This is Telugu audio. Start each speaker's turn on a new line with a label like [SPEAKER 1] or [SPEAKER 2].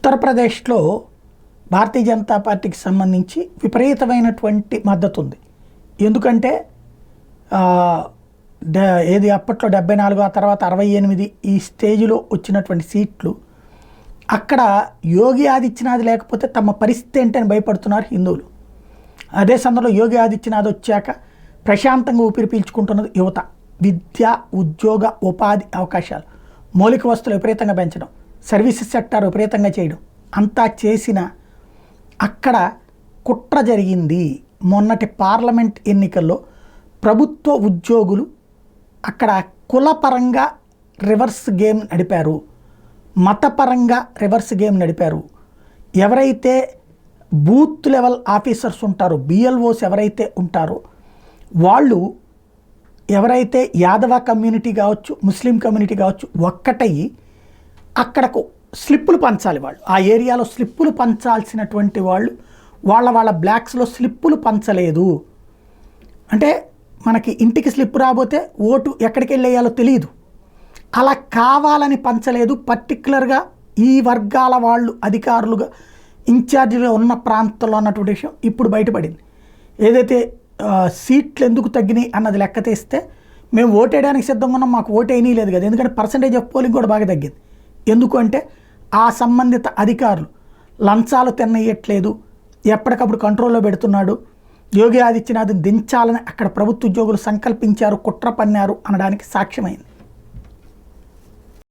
[SPEAKER 1] ఉత్తరప్రదేశ్లో భారతీయ జనతా పార్టీకి సంబంధించి విపరీతమైనటువంటి మద్దతు ఉంది. ఎందుకంటే ఏది అప్పట్లో 74 ఆ తర్వాత 68 ఈ స్టేజ్లో వచ్చినటువంటి సీట్లు అక్కడ యోగి ఆదిత్యనాథ్ లేకపోతే తమ పరిస్థితి ఏంటని భయపడుతున్నారు హిందువులు. అదే సందర్భంలో యోగి ఆదిత్యనాథ్ వచ్చాక ప్రశాంతంగా ఊపిరి పీల్చుకుంటున్నది యువత. విద్య, ఉద్యోగ, ఉపాధి అవకాశాలు, మౌలిక వస్తువులు విపరీతంగా పెంచడం, సర్వీసెస్ సెక్టార్ విపరీతంగా చేయడం అంతా చేసిన అక్కడ కుట్ర జరిగింది. మొన్నటి పార్లమెంట్ ఎన్నికల్లో ప్రభుత్వ ఉద్యోగులు అక్కడ కులపరంగా రివర్స్ గేమ్ నడిపారు, మతపరంగా రివర్స్ గేమ్ నడిపారు. ఎవరైతే బూత్ లెవెల్ ఆఫీసర్స్ ఉంటారో, బిఎల్ఓస్ ఎవరైతే ఉంటారో వాళ్ళు ఎవరైతే యాదవ కమ్యూనిటీ కావచ్చు, ముస్లిం కమ్యూనిటీ కావచ్చు ఒక్కటయ్యి అక్కడకు స్లిప్పులు పంచాలి. వాళ్ళు ఆ ఏరియాలో స్లిప్పులు పంచాల్సినటువంటి వాళ్ళు వాళ్ళ బ్లాక్స్లో స్లిప్పులు పంచలేదు. అంటే మనకి ఇంటికి స్లిప్ రాబోతే ఓటు ఎక్కడికి వెళ్ళేయాలో తెలియదు, అలా కావాలని పంచలేదు. పర్టికులర్గా ఈ వర్గాల వాళ్ళు అధికారులుగా ఇన్ఛార్జిగా ఉన్న ప్రాంతంలో అన్నటువంటి విషయం ఇప్పుడు బయటపడింది. ఏదైతే సీట్లు ఎందుకు తగ్గినాయి అన్నది లెక్క తీస్తే మేము ఓటేయడానికి సిద్ధంగా ఉన్నాం, మాకు ఓటేయనీ లేదు కదా. ఎందుకంటే పర్సంటేజ్ ఆఫ్ పోలింగ్ కూడా బాగా తగ్గింది. ఎందుకు అంటే ఆ సంబంధిత అధికారులు లంచాలు తిన్నయట్లేదు, ఎప్పటికప్పుడు కంట్రోల్లో పెడుతున్నాడు, యోగి ఆదిత్యనాథ్ని దించాలని అక్కడ ప్రభుత్వ ఉద్యోగులు సంకల్పించారు, కుట్ర పన్నారు అనడానికి సాక్ష్యమైంది.